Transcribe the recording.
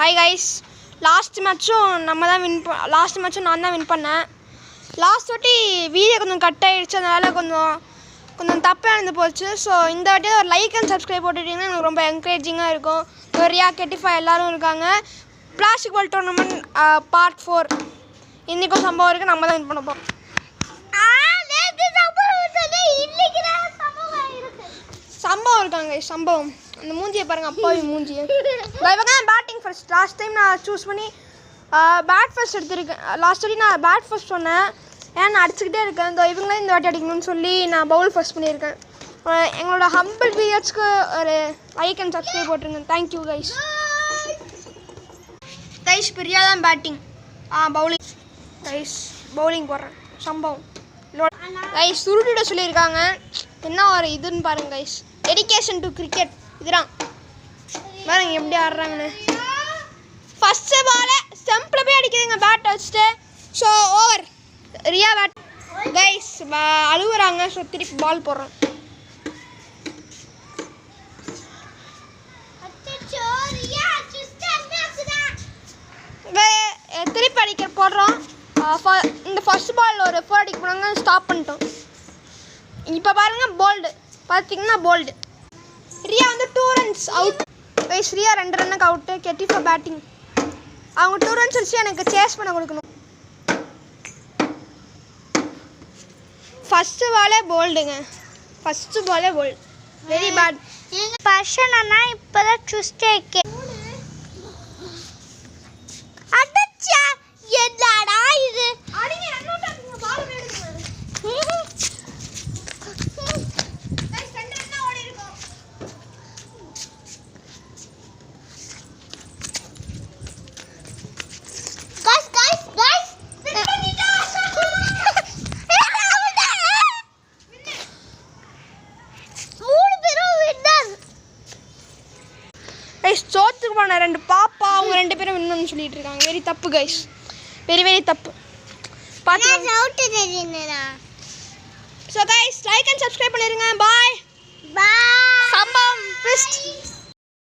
Hi guys, last மேட்சும் நான் தான் வின் பண்ணேன். லாஸ்ட் வாட்டி வீடியோ கொஞ்சம் கட் ஆகிடுச்சு, அதனால் கொஞ்சம் தப்பாக இருந்து போச்சு. ஸோ இந்த வாட்டி ஒரு லைக் அண்ட் சப்ஸ்கிரைப் போட்டுட்டிங்கன்னா எனக்கு ரொம்ப என்கரேஜிங்காக இருக்கும். ரியா கெட்டிஃபை எல்லோரும் இருக்காங்க. பிளாஸ்டிக் பால் டோர்னமெண்ட் பார்ட் 4 இன்றைக்கும் சம்பவம் இருக்குது. நம்ம தான் வின் பண்ண போகிறோம். சம்பவம் இருக்காங்க, சம்பவம் அந்த மூஞ்சியை பாருங்கள், அப்பாவி மூஞ்சியை. இவங்க பேட்டிங் ஃபர்ஸ்ட். லாஸ்ட் டைம் நான் சூஸ் பண்ணி பேட் ஃபர்ஸ்ட் எடுத்துருக்கேன். லாஸ்ட் வாட்டி நான் பேட் ஃபர்ஸ்ட் சொன்னேன், ஏன்னா நான் அடிச்சுக்கிட்டே இருக்கேன். இவங்களே இந்த வாட்டி அடிக்கணும்னு சொல்லி நான் பவுல் ஃபர்ஸ்ட் பண்ணியிருக்கேன். எங்களோட ஹம்பிள் வீடியோஸ்க்கு ஒரு லைக் அண்ட் சப்ஸ்கிரைப் போட்டுருங்க. Thank you guys. கைஸ் பிரியா தான் பேட்டிங், பவுலிங். கைஸ் பவுலிங் போடுறேன். சம்பவம் கைஸ் சுருட்டிட சொல்லியிருக்காங்க. என்ன ஒரு இதுன்னு பாருங்க கைஸ். டெடிகேஷன் டு கிரிக்கெட் இதுதான் பாருங்க எப்படி ஆடுறாங்கன்னு. ஃபர்ஸ்ட் பால் ஸ்டம்பில் போய் அடிக்குதுங்க பேட் வச்சுட்டு. So over. Riya bat guys அழுகுறாங்க. ஸோ திருப்பி பால் போடுறோம். திருப்பி அடிக்க போடுறோம். இந்த ஃபர்ஸ்ட் பால் ஒரு 4 அடிக்க போனாங்க, ஸ்டாப் பண்ணிட்டோம். இப்போ பாருங்கள் போல்டு பார்த்தீங்கன்னா bowled. Riya 2 runs out. Guys Riya 2 ரன்னுக்கு அவுட்டு. கெட்டிஃபா பேட்டிங். அவங்க 2 ரன்ஸ் வச்சு எனக்கு சேஸ் பண்ண கொடுக்கணும். ஃபஸ்ட்டு பாலே போல்டுங்க. ஃபஸ்ட்டு பாலே போல்டு. Very bad. பர்ஷன் அண்ணா இப்போ தான் சுஸ்டே கே அடச்சா என்னடா இது. அடிங்க ரன் அவுட் பால் எடுங்க. கைஸ் 2 ரன் ஓடி இருக்கோம். guys கைஸ் சோத்துக்கு போன 2 பாப்பா அவங்க 2 பேரும் வின் பண்ணு சொல்லிட்டு இருக்காங்க. வெரி தப்பு கைஸ், வெரி தப்பு. பார்த்து அவுட் தெரியுதுடா. So guys like and subscribe பண்ணிருங்க. பாய். பை. சம்பவம் ட்விஸ்ட்.